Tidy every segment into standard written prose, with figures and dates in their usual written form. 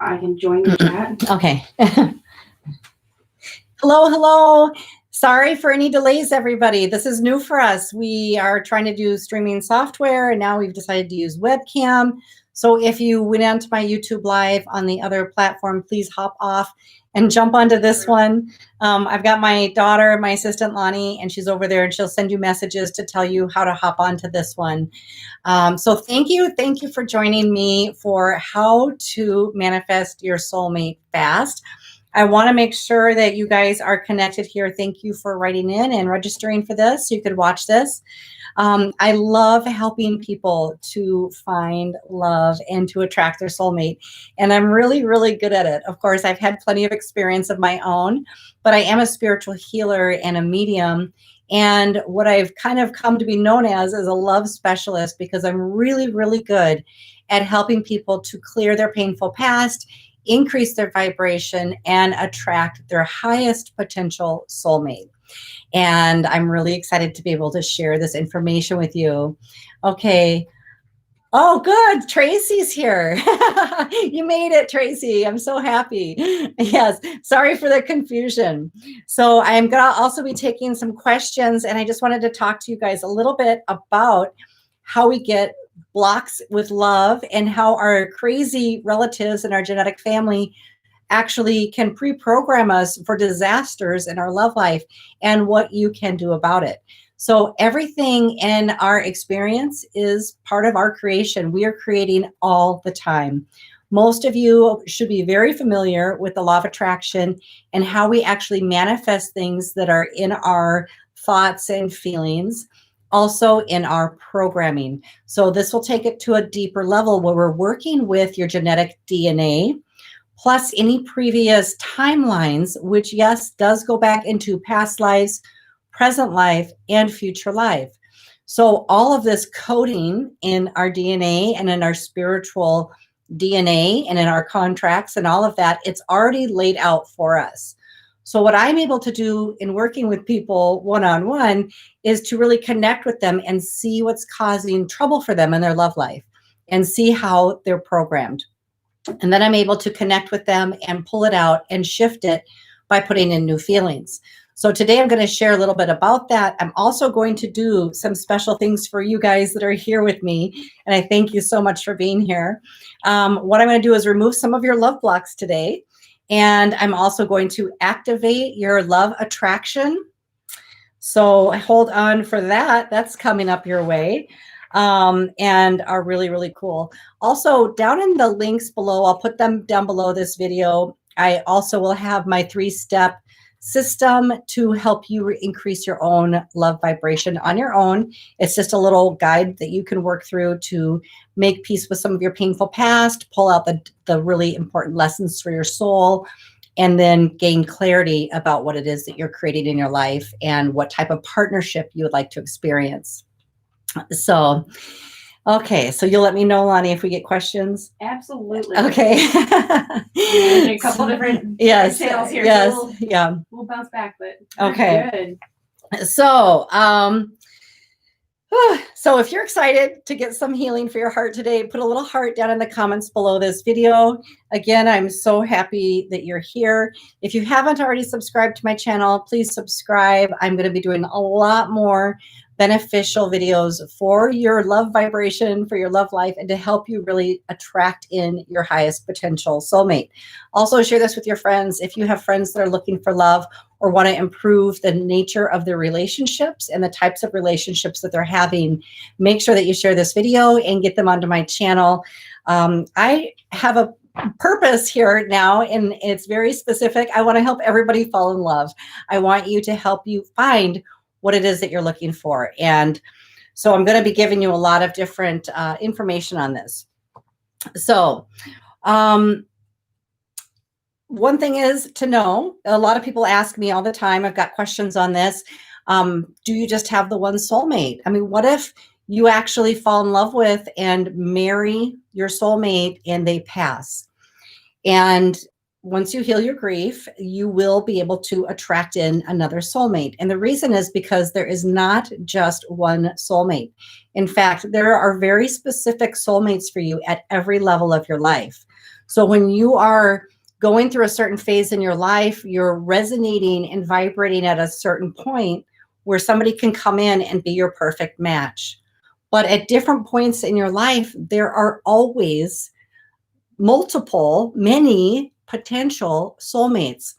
I can join the chat. Okay. Hello. Sorry for any delays, everybody. This is new for us. We are trying to do streaming software, and now we've decided to use webcam. So if you went onto my YouTube Live on the other platform, please hop off and jump onto this one. I've got my daughter, my assistant Lonnie, and she's over there, and she'll send you messages to tell you how to hop onto this one. So thank you for joining me for how to manifest your soulmate fast. I want to make sure that you guys are connected here. Thank you for writing in and registering for this so you could watch this. I love helping people to find love and to attract their soulmate. And I'm really, really good at it. Of course, I've had plenty of experience of my own, but I am a spiritual healer and a medium. And what I've kind of come to be known as is a love specialist, because I'm really, really good at helping people to clear their painful past, increase their vibration, and attract their highest potential soulmate. And I'm really excited to be able to share this information with you. Okay. Oh, good. Tracy's here. You made it, Tracy. I'm so happy. Yes. Sorry for the confusion. So I'm going to also be taking some questions, and I just wanted to talk to you guys a little bit about how we get blocks with love and how our crazy relatives and our genetic family actually can pre-program us for disasters in our love life and what you can do about it. So everything in our experience is part of our creation. We are creating all the time. Most of you should be very familiar with the law of attraction and how we actually manifest things that are in our thoughts and feelings, also in our programming. So this will take it to a deeper level where we're working with your genetic DNA, plus any previous timelines, which, yes, does go back into past lives, present life, and future life. So all of this coding in our DNA and in our spiritual DNA and in our contracts and all of that, it's already laid out for us. So what I'm able to do in working with people one-on-one is to really connect with them and see what's causing trouble for them in their love life and see how they're programmed. And then I'm able to connect with them and pull it out and shift it by putting in new feelings. So today I'm going to share a little bit about that. I'm also going to do some special things for you guys that are here with me. And I thank you so much for being here. What I'm going to do is remove some of your love blocks today. And I'm also going to activate your love attraction. So hold on for that. That's coming up your way. And are really, really cool. Also, down in the links below, I'll put them down below this video. I also will have my 3-step system to help you increase your own love vibration on your own. It's just a little guide that you can work through to make peace with some of your painful past, pull out the really important lessons for your soul, and then gain clarity about what it is that you're creating in your life and what type of partnership you would like to experience. So, okay, so you'll let me know, Lonnie, if we get questions? Absolutely. Okay. A couple different details here. Yes, so we'll bounce back, but okay. Good. So, so if you're excited to get some healing for your heart today, put a little heart down in the comments below this video. Again, I'm so happy that you're here. If you haven't already subscribed to my channel, please subscribe. I'm going to be doing a lot more beneficial videos for your love vibration, for your love life, and to help you really attract in your highest potential soulmate. Also share this with your friends. If you have friends that are looking for love or want to improve the nature of their relationships and the types of relationships that they're having, make sure that you share this video and get them onto my channel. I have a purpose here now, and it's very specific. I want to help everybody fall in love. I want you to help you find what it is that you're looking for. And so I'm going to be giving you a lot of different information on this. So one thing is to know, a lot of people ask me all the time, I've got questions on this. Do you just have the one soulmate? I mean, what if you actually fall in love with and marry your soulmate and they pass? And once you heal your grief, you will be able to attract in another soulmate. And the reason is because there is not just one soulmate. In fact, there are very specific soulmates for you at every level of your life. So when you are going through a certain phase in your life, you're resonating and vibrating at a certain point where somebody can come in and be your perfect match. But at different points in your life, there are always many potential soulmates.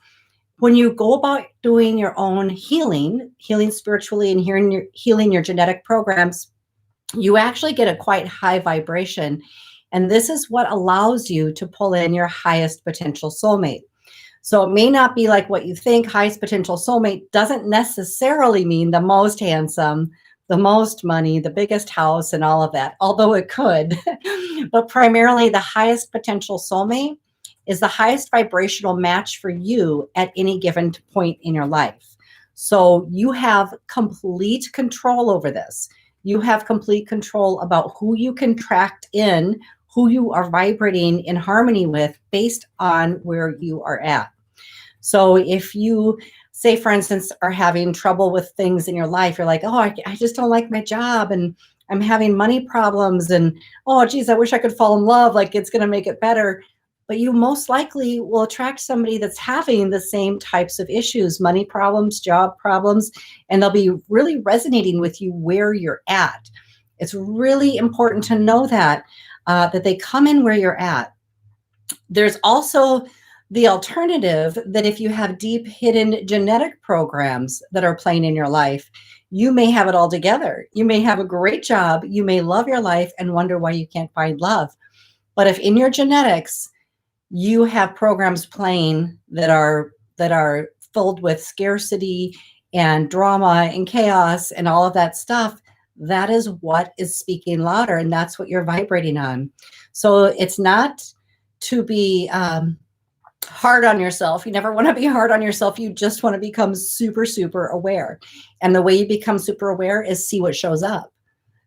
When you go about doing your own healing spiritually and healing your genetic programs, you actually get a quite high vibration. And this is what allows you to pull in your highest potential soulmate. So it may not be like what you think. Highest potential soulmate doesn't necessarily mean the most handsome, the most money, the biggest house, and all of that, although it could. But primarily the highest potential soulmate is the highest vibrational match for you at any given point in your life. So you have complete control over this. You have complete control about who you can attract in, who you are vibrating in harmony with based on where you are at. So if you, say, for instance, are having trouble with things in your life, you're like, oh, I just don't like my job and I'm having money problems and, oh, geez, I wish I could fall in love. Like it's going to make it better. But you most likely will attract somebody that's having the same types of issues, money problems, job problems, and they'll be really resonating with you where you're at. It's really important to know that they come in where you're at. There's also the alternative that if you have deep hidden genetic programs that are playing in your life, you may have it all together. You may have a great job. You may love your life and wonder why you can't find love. But if in your genetics, you have programs playing that are filled with scarcity and drama and chaos and all of that stuff, that is what is speaking louder, and that's what you're vibrating on. So it's not to be hard on yourself. You never want to be hard on yourself. You just want to become super, super aware. And the way you become super aware is see what shows up.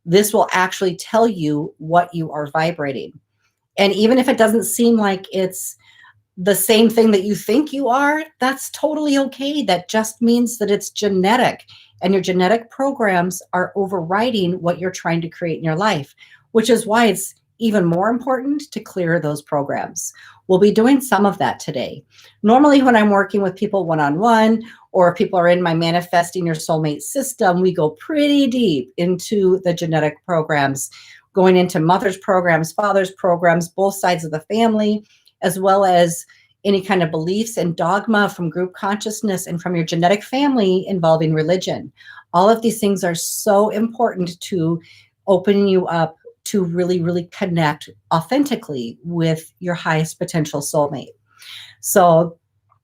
This will actually tell you what you are vibrating. And even if it doesn't seem like it's the same thing that you think you are, that's totally okay. That just means that it's genetic, and your genetic programs are overriding what you're trying to create in your life, which is why it's even more important to clear those programs. We'll be doing some of that today. Normally, when I'm working with people one-on-one, or people are in my Manifesting Your Soulmate system, we go pretty deep into the genetic programs, going into mother's programs, father's programs, both sides of the family, as well as any kind of beliefs and dogma from group consciousness and from your genetic family involving religion. All of these things are so important to opening you up to really, really connect authentically with your highest potential soulmate. So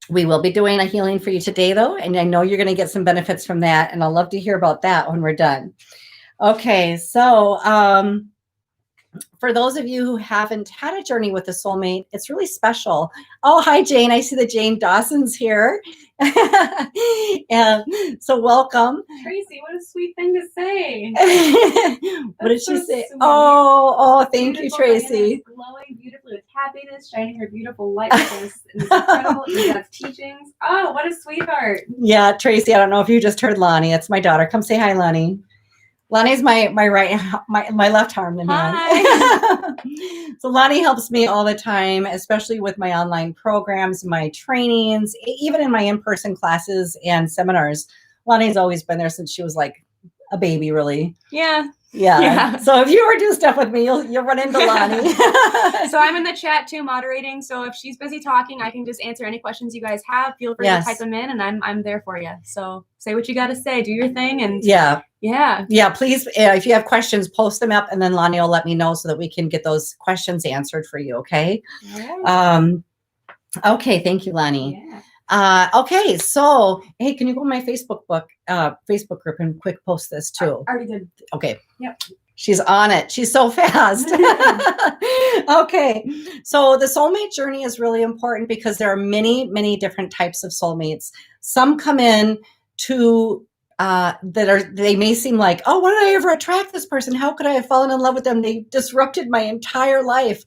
we will be doing a healing for you today, though, and I know you're going to get some benefits from that, and I'll love to hear about that when we're done. Okay, so for those of you who haven't had a journey with a soulmate, it's really special. Oh, hi, Jane. I see that Jane Dawson's here. And so welcome. Tracy, what a sweet thing to say. What did she say? Sweet. Oh, thank you, Tracy. Glowing beautifully with happiness, shining her beautiful light with this incredible in-depth teachings. Oh, what a sweetheart. Yeah, Tracy, I don't know if you just heard Lonnie. It's my daughter. Come say hi, Lonnie. Lonnie's my left arm and hand. So Lonnie helps me all the time, especially with my online programs, my trainings, even in my in-person classes and seminars. Lonnie's always been there since she was like a baby, really. Yeah. So if you ever do stuff with me, you'll run into Lonnie. So I'm in the chat too, moderating. So if she's busy talking, I can just answer any questions you guys have. Feel free to type them in, and I'm there for you. So say what you got to say, do your thing, and yeah. Please, if you have questions, post them up, and then Lonnie will let me know so that we can get those questions answered for you. Okay. Right. Okay. Thank you, Lonnie. Yeah. Okay, so hey, can you go to my Facebook group and quick post this too? I already did. Okay. Yep. She's on it. She's so fast. Okay. So the soulmate journey is really important because there are many, many different types of soulmates. Some come in to they may seem like, oh, why did I ever attract this person? How could I have fallen in love with them? They disrupted my entire life.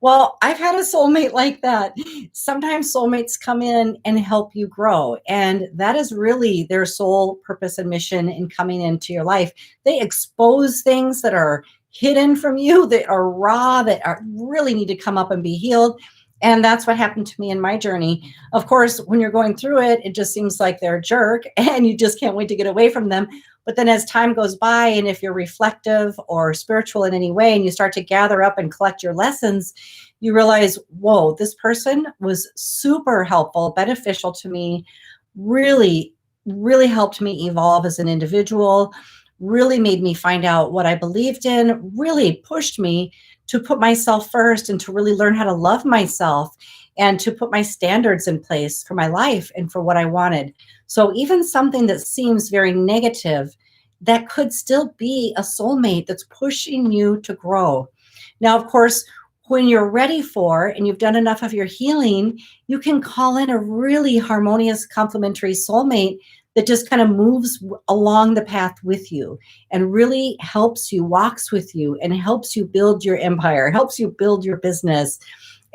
Well, I've had a soulmate like that. Sometimes soulmates come in and help you grow. And that is really their sole purpose and mission in coming into your life. They expose things that are hidden from you, that are raw, that really need to come up and be healed. And that's what happened to me in my journey. Of course, when you're going through it, it just seems like they're a jerk and you just can't wait to get away from them. But then as time goes by, and if you're reflective or spiritual in any way, and you start to gather up and collect your lessons, you realize, whoa, this person was super helpful, beneficial to me, really, really helped me evolve as an individual, really made me find out what I believed in, really pushed me to put myself first and to really learn how to love myself and to put my standards in place for my life and for what I wanted. So even something that seems very negative, that could still be a soulmate that's pushing you to grow. Now, of course, when you're ready for and you've done enough of your healing, you can call in a really harmonious, complementary soulmate that just kind of moves along the path with you and really helps you, walks with you, and helps you build your empire, helps you build your business,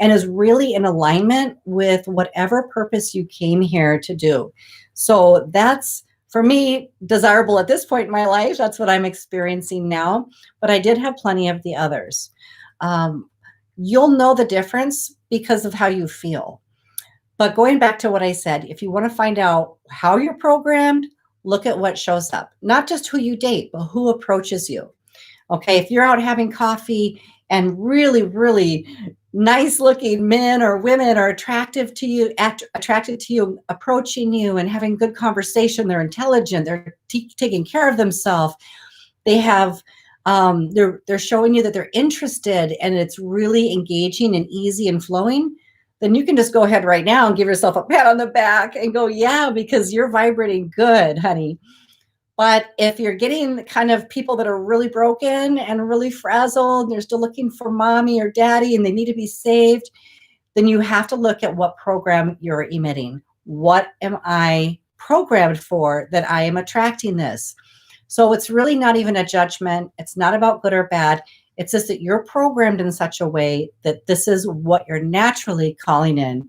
and is really in alignment with whatever purpose you came here to do. So that's, for me, desirable at this point in my life. That's what I'm experiencing now. But I did have plenty of the others. You'll know the difference because of how you feel. But going back to what I said, if you want to find out how you're programmed, look at what shows up. Not just who you date, but who approaches you. Okay, if you're out having coffee and really, really nice looking men or women are attracted to you, approaching you and having good conversation, they're intelligent, they're taking care of themselves, they have they're showing you that they're interested and it's really engaging and easy and flowing, then you can just go ahead right now and give yourself a pat on the back and go, yeah, because you're vibrating good, honey. But if you're getting kind of people that are really broken and really frazzled, they're still looking for mommy or daddy and they need to be saved, then you have to look at what program you're emitting. What am I programmed for that I am attracting this? So it's really not even a judgment. It's not about good or bad. It's just that you're programmed in such a way that this is what you're naturally calling in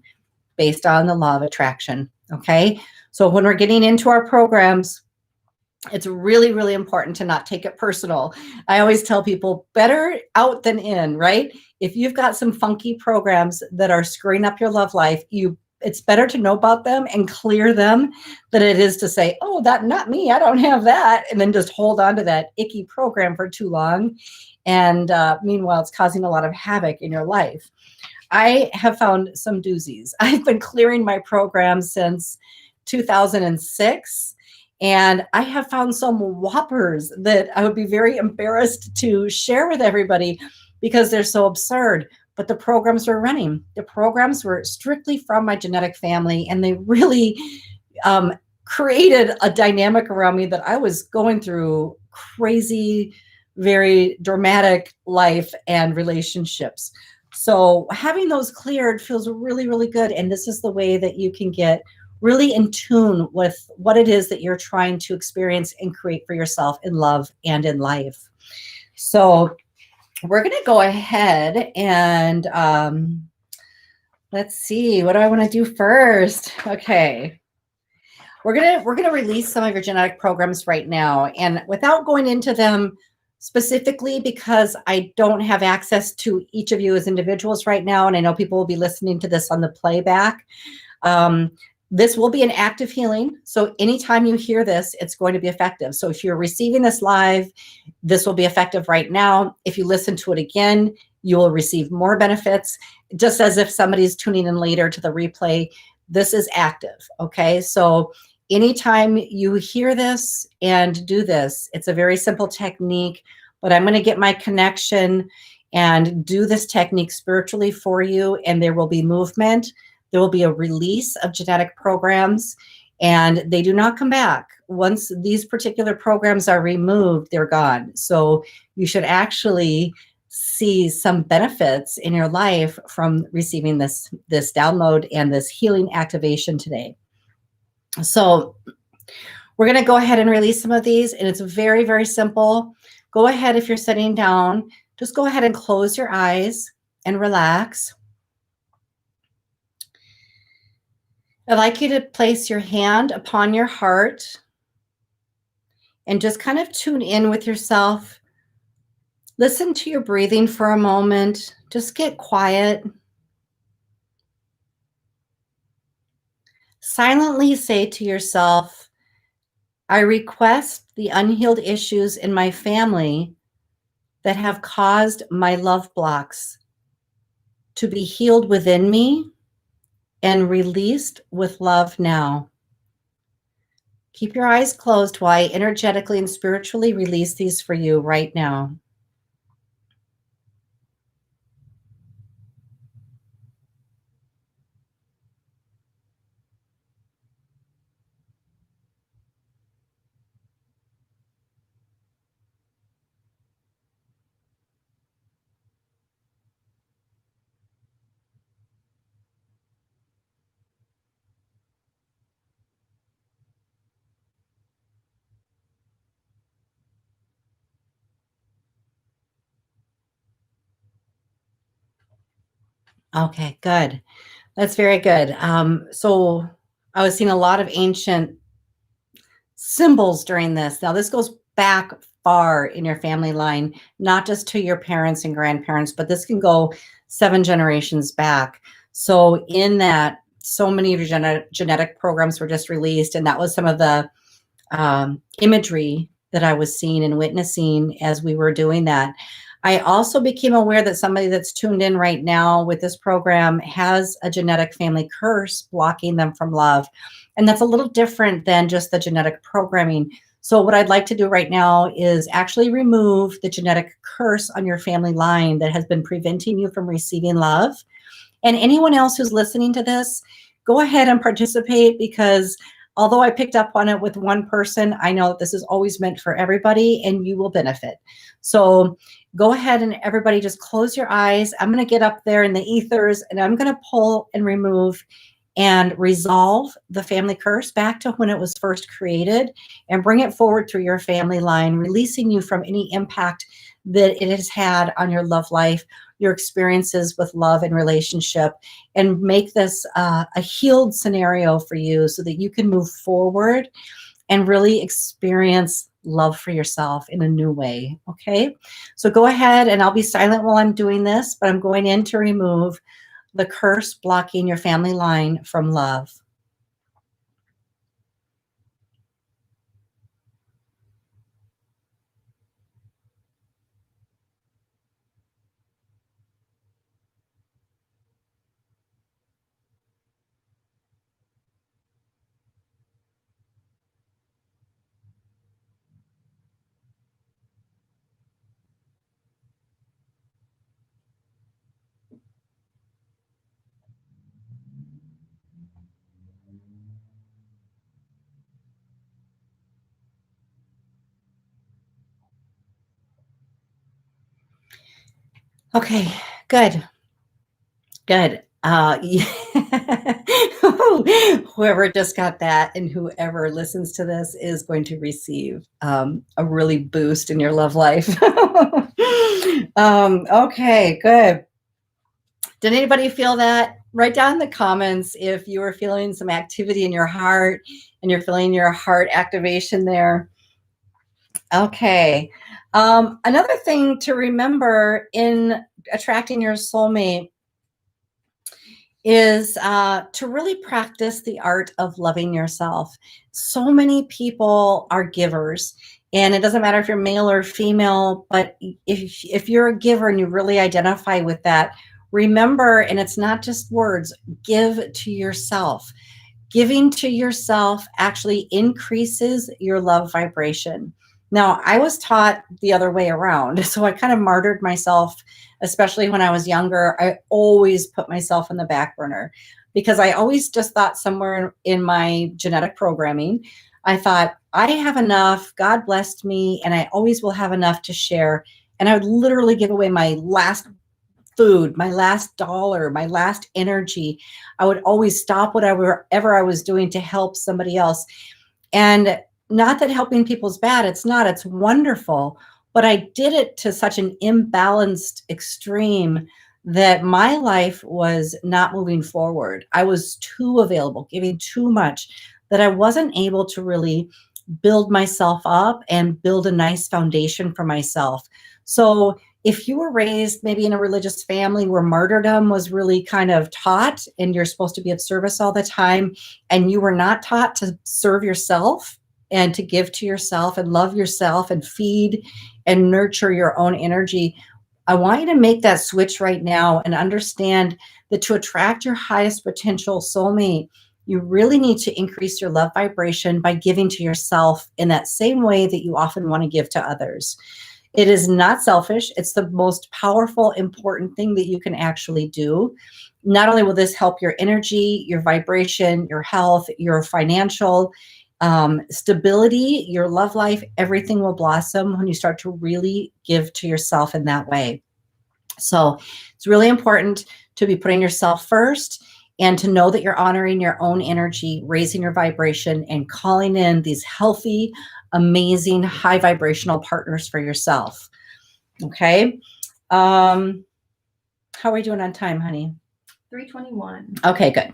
based on the law of attraction. Okay. So when we're getting into our programs, it's really, really important to not take it personal. I always tell people better out than in, right? If you've got some funky programs that are screwing up your love life, it's better to know about them and clear them than it is to say, oh, that not me, I don't have that. And then just hold on to that icky program for too long. And meanwhile, it's causing a lot of havoc in your life. I have found some doozies. I've been clearing my programs since 2006. And I have found some whoppers that I would be very embarrassed to share with everybody because they're so absurd. But the programs were running. The programs were strictly from my genetic family, and they really created a dynamic around me that I was going through crazy, very dramatic life and relationships. So having those cleared feels really, really good. And this is the way that you can get really in tune with what it is that you're trying to experience and create for yourself in love and in life. So we're going to go ahead and let's see, what do I want to do first? Okay. We're going to release some of your genetic programs right now, and without going into them specifically, because I don't have access to each of you as individuals right now, and I know people will be listening to this on the playback. This will be an active healing. So anytime you hear this, it's going to be effective. So if you're receiving this live, this will be effective right now. If you listen to it again, you will receive more benefits. Just as if somebody's tuning in later to the replay, this is active. Okay. So anytime you hear this and do this, it's a very simple technique, but I'm going to get my connection and do this technique spiritually for you. And there will be movement. There will be a release of genetic programs, and they do not come back. Once these particular programs are removed, they're gone. So you should actually see some benefits in your life from receiving this download and this healing activation today. So we're going to go ahead and release some of these, and it's very, very simple. Go ahead, if you're sitting down, just go ahead and close your eyes and relax. I'd like you to place your hand upon your heart and just kind of tune in with yourself. Listen to your breathing for a moment. Just get quiet. Silently say to yourself, I request the unhealed issues in my family that have caused my love blocks to be healed within me and released with love now. Keep your eyes closed while I energetically and spiritually release these for you right now. Okay, good. That's very good. So I was seeing a lot of ancient symbols during this. Now, this goes back far in your family line, not just to your parents and grandparents, but this can go 7 generations back. So in that, so many of your genetic programs were just released, and that was some of the imagery that I was seeing and witnessing as we were doing that. I also became aware that somebody that's tuned in right now with this program has a genetic family curse blocking them from love. And that's a little different than just the genetic programming. So what I'd like to do right now is actually remove the genetic curse on your family line that has been preventing you from receiving love. And anyone else who's listening to this, go ahead and participate, because although I picked up on it with one person, I know that this is always meant for everybody and you will benefit. So go ahead and everybody just close your eyes. I'm going to get up there in the ethers and I'm going to pull and remove and resolve the family curse back to when it was first created and bring it forward through your family line, releasing you from any impact that it has had on your love life, your experiences with love and relationship, and make this a healed scenario for you so that you can move forward and really experience love for yourself in a new way. Okay, so go ahead, and I'll be silent while I'm doing this, but I'm going in to remove the curse blocking your family line from love. Okay, good. Good. Whoever just got that and whoever listens to this is going to receive a really boost in your love life. Okay, good. Did anybody feel that? Write down in the comments if you are feeling some activity in your heart and you're feeling your heart activation there. Okay. Another thing to remember in attracting your soulmate is to really practice the art of loving yourself. So many people are givers, and it doesn't matter if you're male or female, but if you're a giver and you really identify with that, remember, and it's not just words, give to yourself. Giving to yourself actually increases your love vibration. Now, I was taught the other way around, so I kind of martyred myself, especially when I was younger. I always put myself in the back burner because I always just thought somewhere in my genetic programming, I thought, I have enough, God blessed me, and I always will have enough to share. And I would literally give away my last food, my last dollar, my last energy. I would always stop whatever I was doing to help somebody else. And not that helping people is bad. It's not. It's wonderful. But I did it to such an imbalanced extreme that my life was not moving forward. I was too available, giving too much, that I wasn't able to really build myself up and build a nice foundation for myself. So if you were raised maybe in a religious family where martyrdom was really kind of taught and you're supposed to be of service all the time, and you were not taught to serve yourself and to give to yourself and love yourself and feed and nurture your own energy, I want you to make that switch right now and understand that to attract your highest potential soulmate, you really need to increase your love vibration by giving to yourself in that same way that you often want to give to others. It is not selfish. It's the most powerful, important thing that you can actually do. Not only will this help your energy, your vibration, your health, your financial stability, your love life, everything will blossom when you start to really give to yourself in that way. So it's really important to be putting yourself first and to know that you're honoring your own energy, raising your vibration, and calling in these healthy, amazing, high vibrational partners for yourself. Okay. How are we doing on time, honey? 3:21. Okay, good.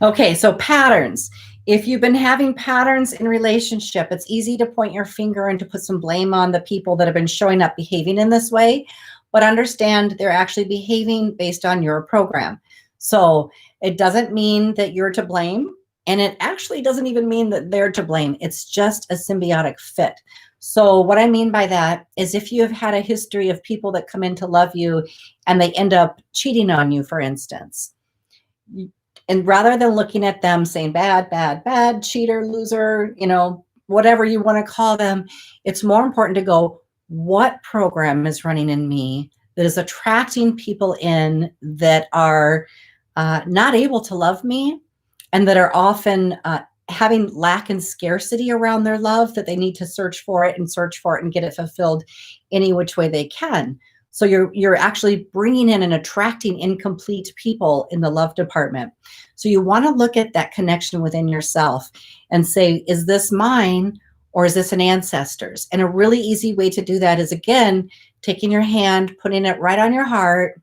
Okay, so patterns. If you've been having patterns in relationship, it's easy to point your finger and to put some blame on the people that have been showing up behaving in this way, but understand they're actually behaving based on your program. So it doesn't mean that you're to blame, and it actually doesn't even mean that they're to blame. It's just a symbiotic fit. So what I mean by that is if you have had a history of people that come in to love you and they end up cheating on you, for instance, and rather than looking at them saying bad, bad, bad, cheater, loser, you know, whatever you want to call them, it's more important to go, what program is running in me that is attracting people in that are not able to love me and that are often having lack and scarcity around their love, that they need to search for it and get it fulfilled any which way they can. So you're actually bringing in and attracting incomplete people in the love department. So you want to look at that connection within yourself and say, is this mine or is this an ancestor's? And a really easy way to do that is, again, taking your hand, putting it right on your heart,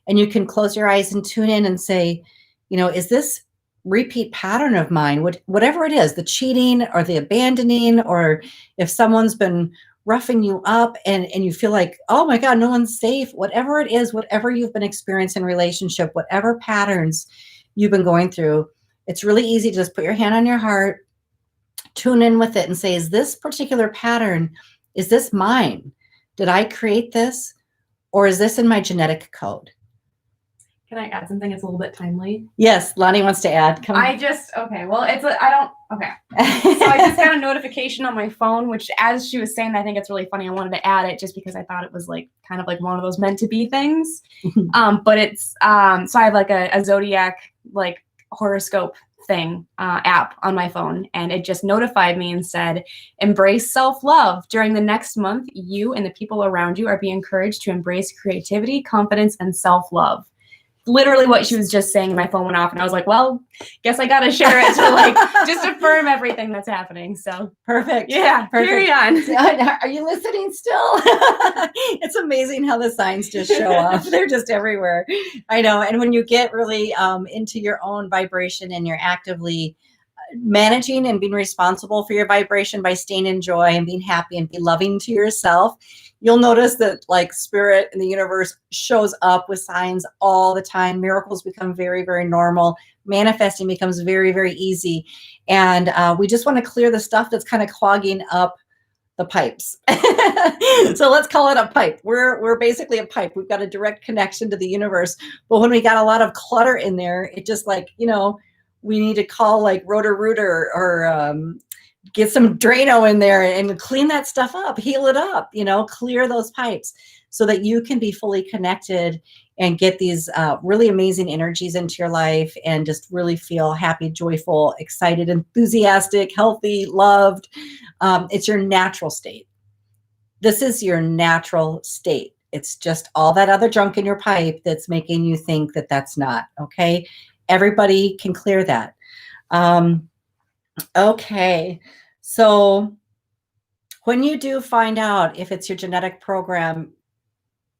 and you can close your eyes and tune in and say, you know, is this repeat pattern of mine, whatever it is, the cheating or the abandoning, or if someone's been roughing you up and you feel like, oh my God, no one's safe, whatever it is, whatever you've been experiencing in relationship, whatever patterns you've been going through, it's really easy to just put your hand on your heart, tune in with it and say, is this particular pattern, is this mine? Did I create this? Or is this in my genetic code? Can I add something? It's a little bit timely. Yes, Lonnie wants to add. Come on. So I just got a notification on my phone, which, as she was saying, I think it's really funny. I wanted to add it just because I thought it was like kind of like one of those meant to be things. But it's so I have like a zodiac like horoscope thing app on my phone, and it just notified me and said, embrace self-love. During the next month, you and the people around you are being encouraged to embrace creativity, confidence, and self-love. Literally what she was just saying, and my phone went off, and I was like, well, guess I gotta share it to like just affirm everything that's happening. So perfect. Yeah, perfect. Carry on. Are you listening still? It's amazing how the signs just show up. They're just everywhere. I know. And when you get really into your own vibration and you're actively managing and being responsible for your vibration by staying in joy and being happy and be loving to yourself, you'll notice that like spirit in the universe shows up with signs all the time. Miracles become very, very normal. Manifesting becomes very, very easy. And we just want to clear the stuff that's kind of clogging up the pipes. So let's call it a pipe. We're basically a pipe. We've got a direct connection to the universe. But when we got a lot of clutter in there, it just like, you know, we need to call like Roto-Rooter or get some Drano in there and clean that stuff up, heal it up, you know, clear those pipes so that you can be fully connected and get these really amazing energies into your life and just really feel happy, joyful, excited, enthusiastic, healthy, loved. It's your natural state. This is your natural state. It's just all that other junk in your pipe that's making you think that that's not, okay? Everybody can clear that. Okay. So when you do find out if it's your genetic program,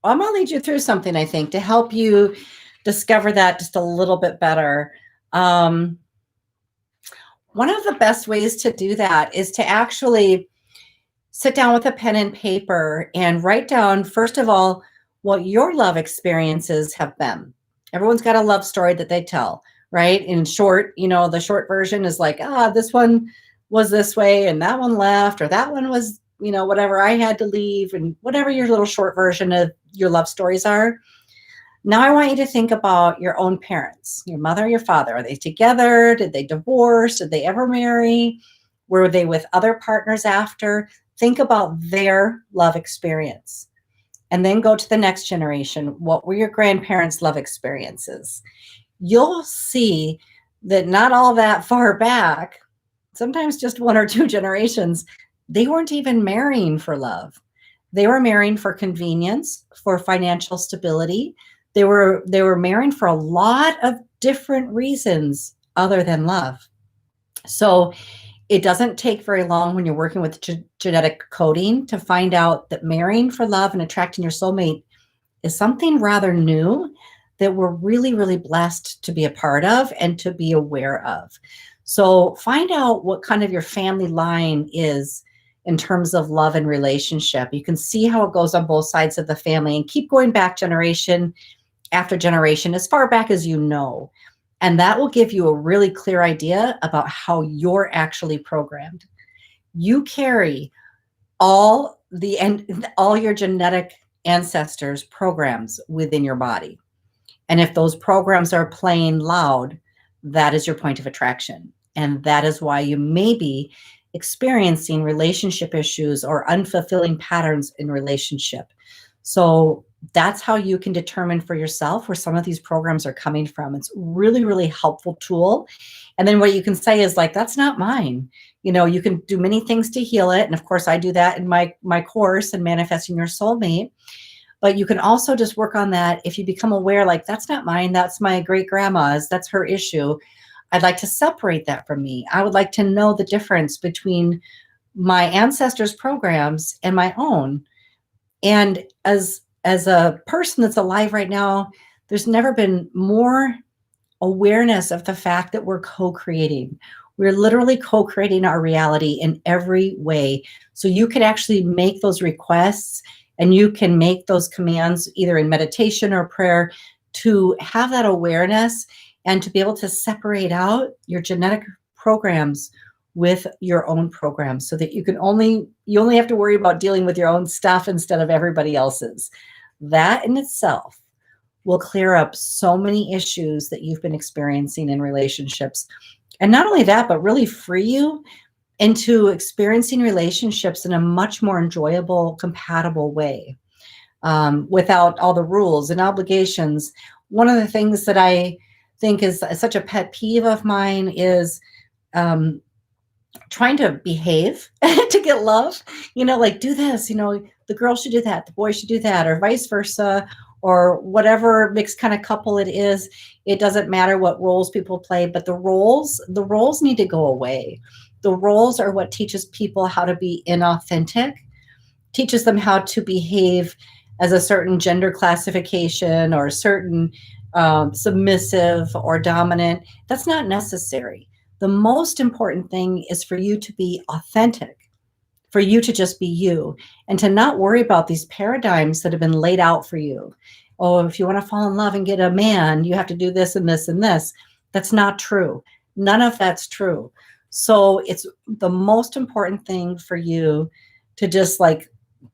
I'm going to lead you through something, I think, to help you discover that just a little bit better. One of the best ways to do that is to actually sit down with a pen and paper and write down, first of all, what your love experiences have been. Everyone's got a love story that they tell, right? In short, the short version is like, this one was this way and that one left, or that one was, whatever, I had to leave, and whatever your little short version of your love stories are. Now I want you to think about your own parents, your mother, your father. Are they together? Did they divorce? Did they ever marry? Were they with other partners after? Think about their love experience. And then go to the next generation. What were your grandparents' love experiences? You'll see that not all that far back, sometimes just 1 or 2 generations, they weren't even marrying for love. They were marrying for convenience, for financial stability. They were marrying for a lot of different reasons other than love. So it doesn't take very long when you're working with genetic coding to find out that marrying for love and attracting your soulmate is something rather new that we're really, really blessed to be a part of and to be aware of. So find out what kind of your family line is in terms of love and relationship. You can see how it goes on both sides of the family, and keep going back generation after generation, as far back as you know. And that will give you a really clear idea about how you're actually programmed. You carry all your genetic ancestors' programs within your body. And if those programs are playing loud, that is your point of attraction. And that is why you may be experiencing relationship issues or unfulfilling patterns in relationship. So that's how you can determine for yourself where some of these programs are coming from. It's really, really helpful tool. And then what you can say is like, that's not mine. You can do many things to heal it. And of course, I do that in my course in Manifesting Your Soulmate. But you can also just work on that if you become aware, like, that's not mine. That's my great grandma's. That's her issue. I'd like to separate that from me. I would like to know the difference between my ancestors' programs and my own. And as a person that's alive right now, there's never been more awareness of the fact that we're co-creating. We're literally co-creating our reality in every way. So you can actually make those requests and you can make those commands either in meditation or prayer to have that awareness and to be able to separate out your genetic programs with your own programs, so that you only have to worry about dealing with your own stuff instead of everybody else's. That in itself will clear up so many issues that you've been experiencing in relationships. And not only that, but really free you into experiencing relationships in a much more enjoyable, compatible way, without all the rules and obligations. One of the things that I think is such a pet peeve of mine is trying to behave to get love, like, do this, the girl should do that, the boy should do that, or vice versa, or whatever mixed kind of couple it is. It doesn't matter what roles people play, but the roles need to go away. The roles are what teaches people how to be inauthentic, teaches them how to behave as a certain gender classification or a certain submissive or dominant. That's not necessary. The most important thing is for you to be authentic, for you to just be you, and to not worry about these paradigms that have been laid out for you. Oh, if you want to fall in love and get a man, you have to do this and this and this. That's not true. None of that's true. So it's the most important thing for you to just like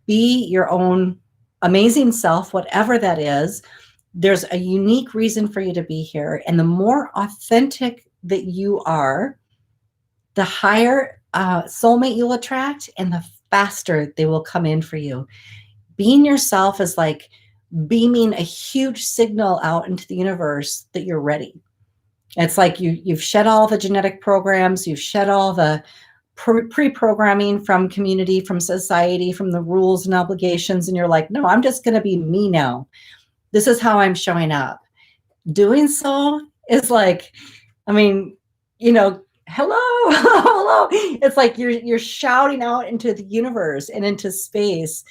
be your own amazing self, whatever that is. There's a unique reason for you to be here. And the more authentic that you are, the higher soulmate you'll attract and the faster they will come in for you. Being yourself is like beaming a huge signal out into the universe that you're ready. It's like you've shed all the genetic programs, you've shed all the pre-programming from community, from society, from the rules and obligations, and you're like, no, I'm just going to be me now. This is how I'm showing up. Doing so is like, hello, hello. It's like you're shouting out into the universe and into space,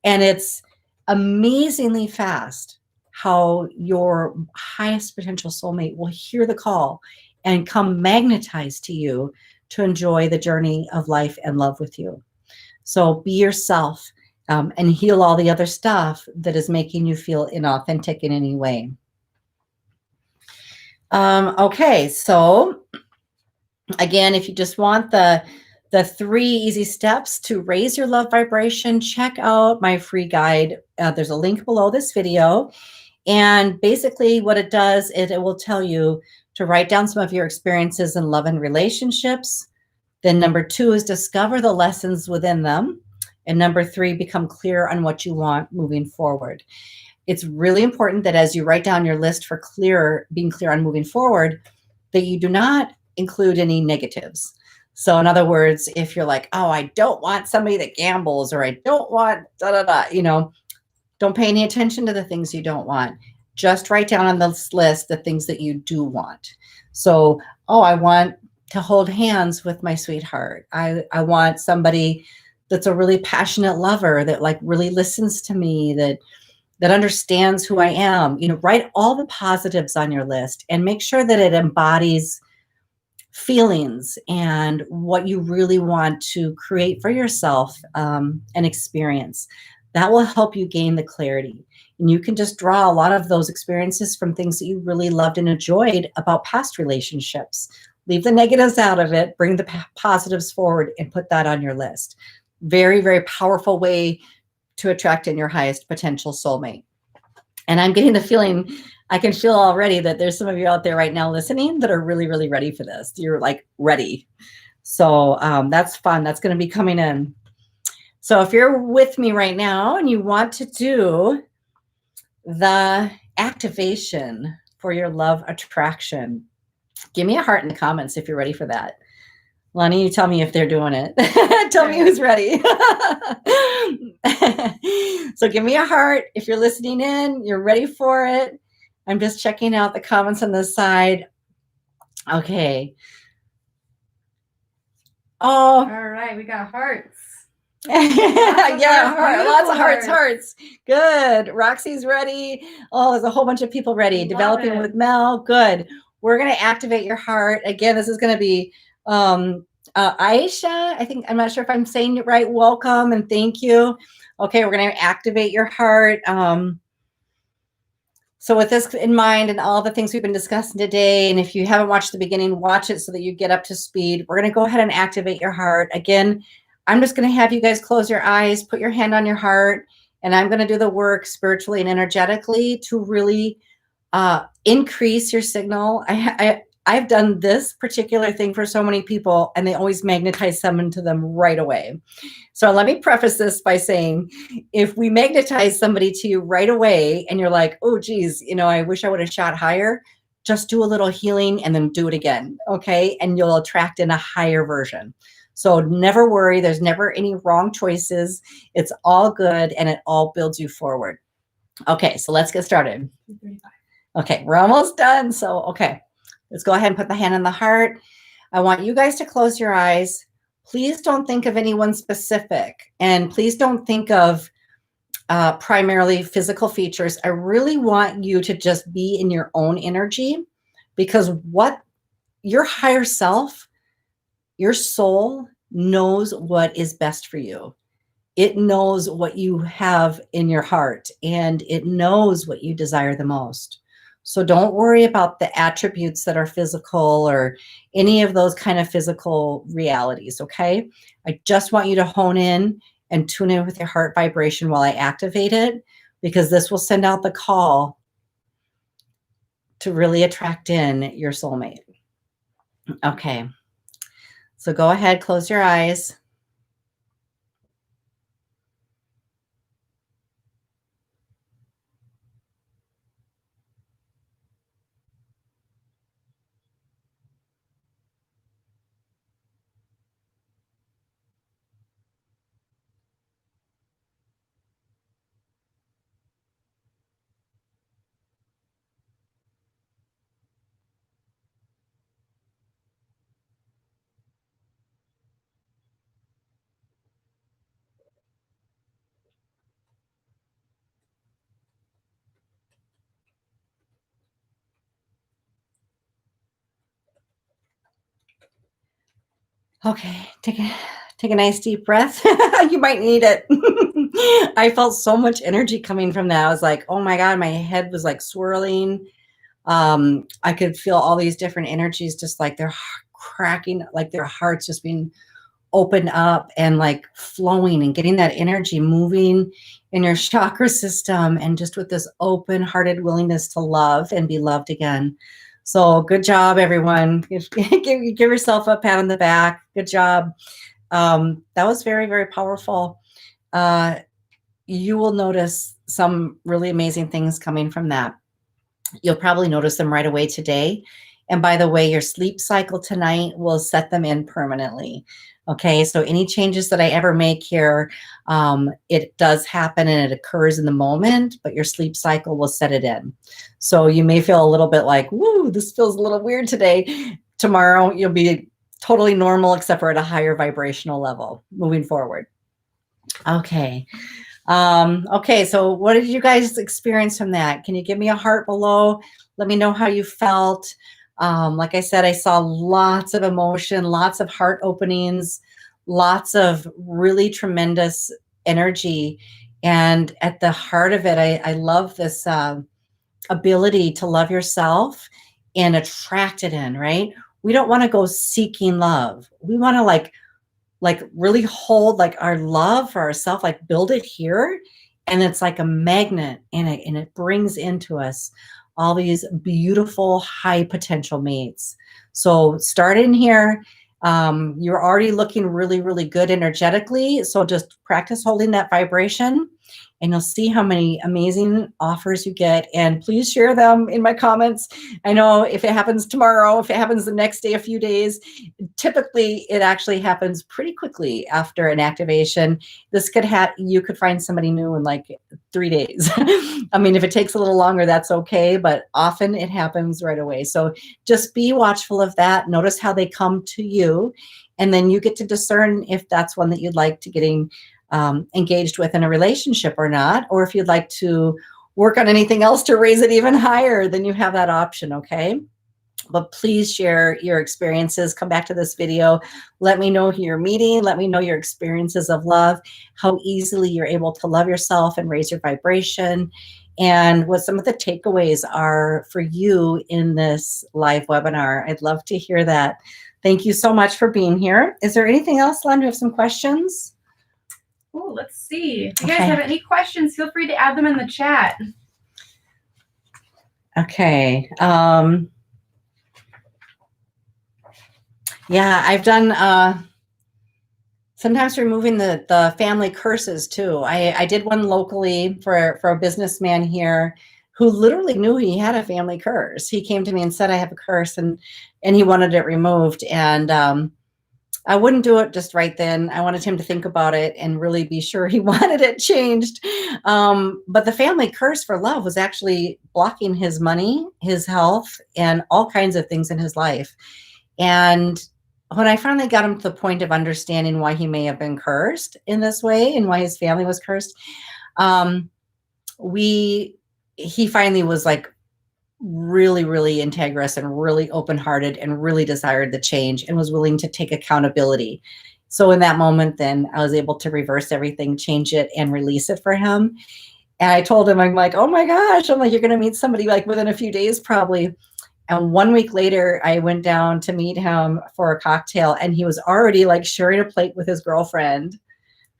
and it's amazingly fast how your highest potential soulmate will hear the call and come magnetized to you to enjoy the journey of life and love with you. So be yourself, and heal all the other stuff that is making you feel inauthentic in any way. Okay, so again, if you just want the 3 easy steps to raise your love vibration, check out my free guide. There's a link below this video. And basically what it does is it will tell you to write down some of your experiences in love and relationships. Then number 2 is discover the lessons within them. And number 3, become clear on what you want moving forward. It's really important that as you write down your list for being clear on moving forward, that you do not include any negatives. So in other words, if you're like, oh, I don't want somebody that gambles, or I don't want don't pay any attention to the things you don't want. Just write down on this list the things that you do want. So, oh, I want to hold hands with my sweetheart. I want somebody that's a really passionate lover, that like really listens to me, that understands who I am. Write all the positives on your list and make sure that it embodies feelings and what you really want to create for yourself, and experience. That will help you gain the clarity. And you can just draw a lot of those experiences from things that you really loved and enjoyed about past relationships. Leave the negatives out of it, bring the positives forward, and put that on your list. Very, very powerful way to attract in your highest potential soulmate. And I'm getting the feeling, I can feel already that there's some of you out there right now listening that are really, really ready for this. You're like ready. So that's fun. That's going to be coming in. So if you're with me right now and you want to do the activation for your love attraction, give me a heart in the comments if you're ready for that. Lonnie, you tell me if they're doing it. Tell me who's ready. So give me a heart if you're listening in, you're ready for it. I'm just checking out the comments on the side. Okay. Oh. All right, we got hearts. Yeah, lots of hearts. Good. Roxy's ready. Oh, there's a whole bunch of people ready. Developing with Mel. Good. We're going to activate your heart. Again, this is going to be Aisha. I'm not sure if I'm saying it right. Welcome and thank you. Okay, we're going to activate your heart. So with this in mind and all the things we've been discussing today, and if you haven't watched the beginning, watch it so that you get up to speed. We're going to go ahead and activate your heart. Again, I'm just going to have you guys close your eyes, put your hand on your heart, and I'm going to do the work spiritually and energetically to really increase your signal. I've done this particular thing for so many people, and they always magnetize someone to them right away. So let me preface this by saying, if we magnetize somebody to you right away and you're like, oh, geez, I wish I would have shot higher, just do a little healing and then do it again, okay? And you'll attract in a higher version. So never worry. There's never any wrong choices. It's all good, and it all builds you forward. Okay, so let's get started. 35. Okay, we're almost done. So, okay. Let's go ahead and put the hand on the heart. I want you guys to close your eyes. Please don't think of anyone specific, and please don't think of primarily physical features. I really want you to just be in your own energy, because what your higher self, your soul knows what is best for you. It knows what you have in your heart, and it knows what you desire the most. So don't worry about the attributes that are physical or any of those kind of physical realities, okay? I just want you to hone in and tune in with your heart vibration while I activate it, because this will send out the call to really attract in your soulmate. Okay. So go ahead, close your eyes. Okay, take Take a nice deep breath. You might need it. I felt so much energy coming from that. I was like, oh my God, my head was like swirling. I could feel all these different energies, just like they're cracking, like their hearts just being opened up and like flowing and getting that energy moving in your chakra system, and just with this open-hearted willingness to love and be loved again. So good job, everyone. Give yourself a pat on the back. Good job. That was very, very powerful. You will notice some really amazing things coming from that. You'll probably notice them right away today. And by the way, your sleep cycle tonight will set them in permanently. Okay, so any changes that I ever make here, it does happen and it occurs in the moment, but your sleep cycle will set it in. So you may feel a little bit like, woo, this feels a little weird today. Tomorrow, you'll be totally normal, except for at a higher vibrational level moving forward. Okay. Okay, so what did you guys experience from that? Can you give me a heart below? Let me know how you felt. Like I said, I saw lots of emotion, lots of heart openings, lots of really tremendous energy. And at the heart of it, I love this ability to love yourself and attract it in, right? We don't want to go seeking love. We want to like really hold like our love for ourselves, like build it here. And it's like a magnet, and it brings into us all these beautiful high potential mates. So start in here. You're already looking really, really good energetically. So just practice holding that vibration, and you'll see how many amazing offers you get. And please share them in my comments. I know if it happens tomorrow, if it happens the next day, a few days, typically it actually happens pretty quickly after an activation. This could you could find somebody new in like 3 days. I mean, if it takes a little longer, that's okay, but often it happens right away. So just be watchful of that. Notice how they come to you, and then you get to discern if that's one that you'd like to getting engaged with in a relationship or not, or if you'd like to work on anything else to raise it even higher, then you have that option, okay? But please share your experiences. Come back to this video. Let me know who you're meeting. Let me know your experiences of love, how easily you're able to love yourself and raise your vibration, and what some of the takeaways are for you in this live webinar. I'd love to hear that. Thank you so much for being here. Is there anything else, Len? Do you have some questions? Oh, let's see. If you guys have any questions, feel free to add them in the chat. Okay. Yeah, I've done sometimes removing the family curses too. I did one locally for a businessman here who literally knew he had a family curse. He came to me and said, I have a curse, and he wanted it removed. And I wouldn't do it just right then. I wanted him to think about it and really be sure he wanted it changed. But the family curse for love was actually blocking his money, his health, and all kinds of things in his life. And when I finally got him to the point of understanding why he may have been cursed in this way and why his family was cursed, he finally was like really, really integrous and really open-hearted and really desired the change and was willing to take accountability. So in that moment, then I was able to reverse everything, change it, and release it for him. And I told him, I'm like, oh my gosh, I'm like, you're going to meet somebody like within a few days probably. And 1 week later, I went down to meet him for a cocktail, and he was already like sharing a plate with his girlfriend,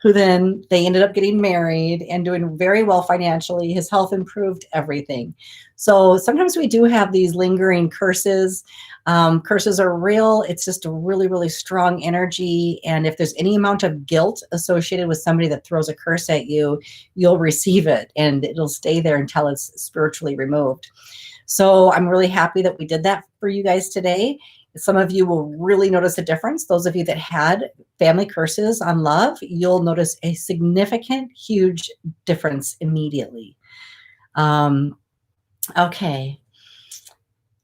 who then they ended up getting married and doing very well financially. His health improved, everything. So sometimes we do have these lingering curses. Curses are real. It's just a really, really strong energy. And if there's any amount of guilt associated with somebody that throws a curse at you, you'll receive it and it'll stay there until it's spiritually removed. So I'm really happy that we did that for you guys today. Some of you will really notice a difference. Those of you that had family curses on love, you'll notice a significant, huge difference immediately. Okay.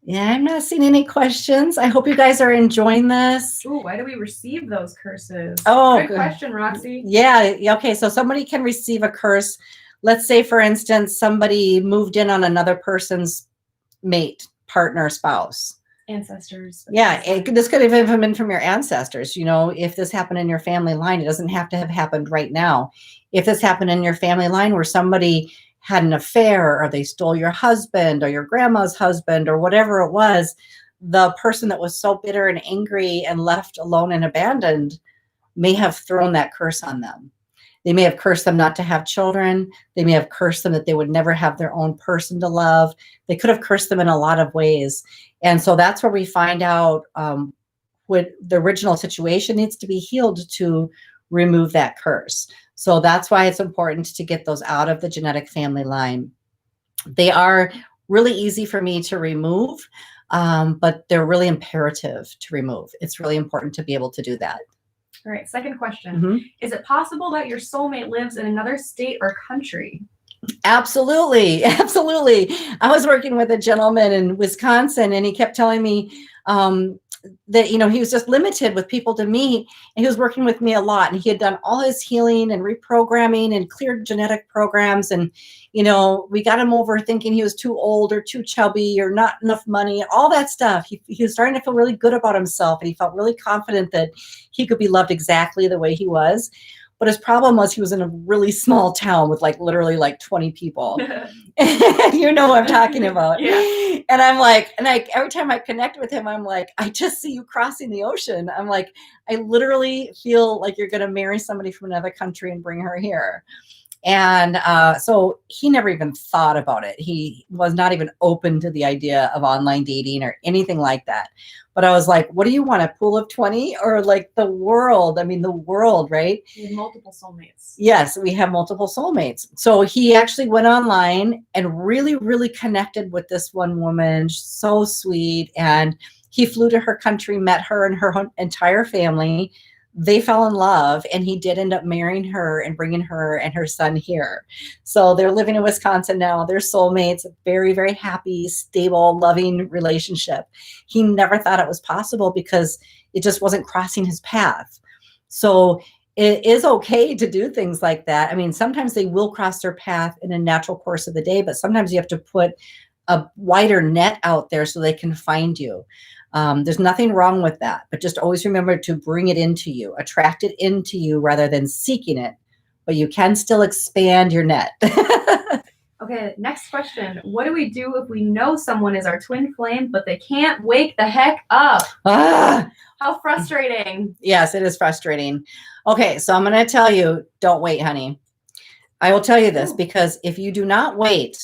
Yeah, I'm not seeing any questions. I hope you guys are enjoying this. Ooh, why do we receive those curses? Oh, good question, Roxy. Yeah. Okay. So somebody can receive a curse. Let's say, for instance, somebody moved in on another person's mate, partner, spouse. Ancestors. Yeah, this could have even been from your ancestors. You know, if this happened in your family line, it doesn't have to have happened right now. If this happened in your family line where somebody had an affair or they stole your husband or your grandma's husband or whatever it was, the person that was so bitter and angry and left alone and abandoned may have thrown that curse on them. They may have cursed them not to have children. They may have cursed them that they would never have their own person to love. They could have cursed them in a lot of ways. And so that's where we find out what the original situation needs to be healed to remove that curse. So that's why it's important to get those out of the genetic family line. They are really easy for me to remove, but they're really imperative to remove. It's really important to be able to do that. All right, second question. Is it possible that your soulmate lives in another state or country? Absolutely. Absolutely. I was working with a gentleman in Wisconsin, and he kept telling me that, you know, he was just limited with people to meet, and he was working with me a lot, and he had done all his healing and reprogramming and cleared genetic programs. And, you know, we got him over thinking he was too old or too chubby or not enough money, all that stuff. He was starting to feel really good about himself, and he felt really confident that he could be loved exactly the way he was. But his problem was he was in a really small town with like literally like 20 people. You know what I'm talking about. Yeah. And I'm like, every time I connect with him, I'm like, I just see you crossing the ocean. I'm like, I literally feel like you're going to marry somebody from another country and bring her here. And so he never even thought about it. He was not even open to the idea of online dating or anything like that. But I was like, what do you want, a pool of 20 or like the world? I mean, the world, right? We have multiple soulmates. Yes, we have multiple soulmates. So he actually went online and really, really connected with this one woman. So sweet. And he flew to her country, met her and her entire family. They fell in love, and he did end up marrying her and bringing her and her son here. So they're living in Wisconsin now. They're soulmates, a very, very happy, stable, loving relationship. He never thought it was possible because it just wasn't crossing his path. So it is okay to do things like that. I mean, sometimes they will cross their path in a natural course of the day, but sometimes you have to put a wider net out there so they can find you. There's nothing wrong with that, but just always remember to bring it into you, attract it into you rather than seeking it, but you can still expand your net. Okay, next question. What do we do if we know someone is our twin flame, but they can't wake the heck up? How frustrating. Yes, it is frustrating. Okay, so I'm going to tell you, don't wait, honey. I will tell you this because if you do not wait,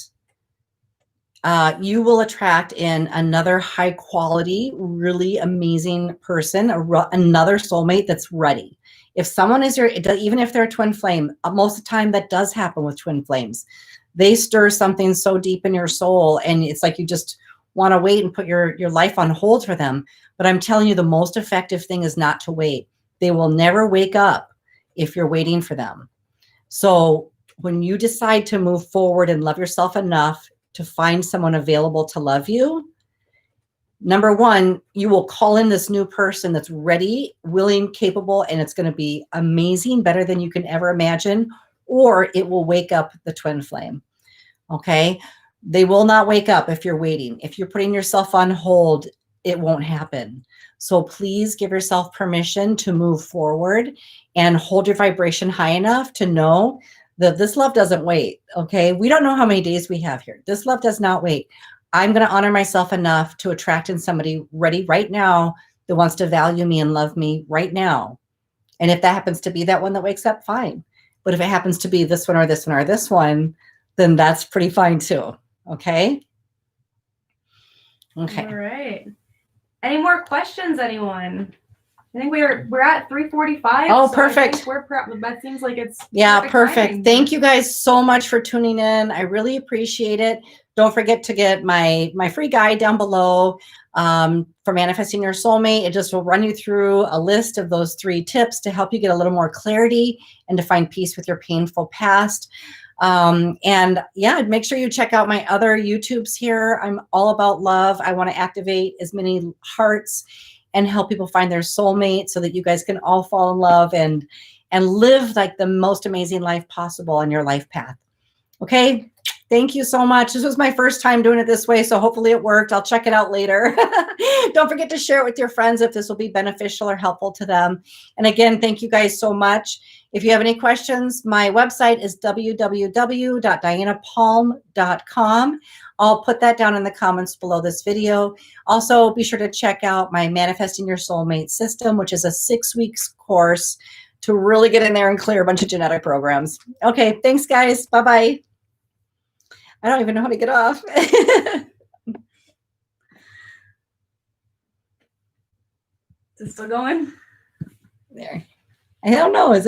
you will attract in another high quality, really amazing person, another soulmate that's ready. If someone is even if they're a twin flame, most of the time that does happen with twin flames. They stir something so deep in your soul, and it's like you just want to wait and put your life on hold for them. But I'm telling you, the most effective thing is not to wait. They will never wake up if you're waiting for them. So when you decide to move forward and love yourself enough to find someone available to love you, number one, you will call in this new person that's ready, willing, capable, and it's going to be amazing, better than you can ever imagine, or it will wake up the twin flame. Okay? They will not wake up if you're waiting. If you're putting yourself on hold, it won't happen. So please give yourself permission to move forward and hold your vibration high enough to know that this love doesn't wait. Okay? We don't know how many days we have here. This love does not wait. I'm going to honor myself enough to attract in somebody ready right now that wants to value me and love me right now. And if that happens to be that one that wakes up, fine. But if it happens to be this one or this one or this one, then that's pretty fine too. Okay? Okay. All right. Any more questions, anyone? I think we're at 3:45. Oh, so perfect. I think that seems like it's perfect. Timing. Thank you guys so much for tuning in. I really appreciate it. Don't forget to get my free guide down below for manifesting your soulmate. It just will run you through a list of those 3 tips to help you get a little more clarity and to find peace with your painful past. And yeah, make sure you check out my other YouTubes here. I'm all about love. I want to activate as many hearts and help people find their soulmate so that you guys can all fall in love and live like the most amazing life possible on your life path. Okay. Thank you so much. This was my first time doing it this way, so hopefully it worked. I'll check it out later. Don't forget to share it with your friends if this will be beneficial or helpful to them. And again, thank you guys so much. If you have any questions, my website is www.dianapalm.com. I'll put that down in the comments below this video. Also, be sure to check out my Manifesting Your Soulmate system, which is a 6-week course to really get in there and clear a bunch of genetic programs. Okay, thanks, guys. Bye-bye. I don't even know how to get off. Is it still going? There. I don't know. Is it?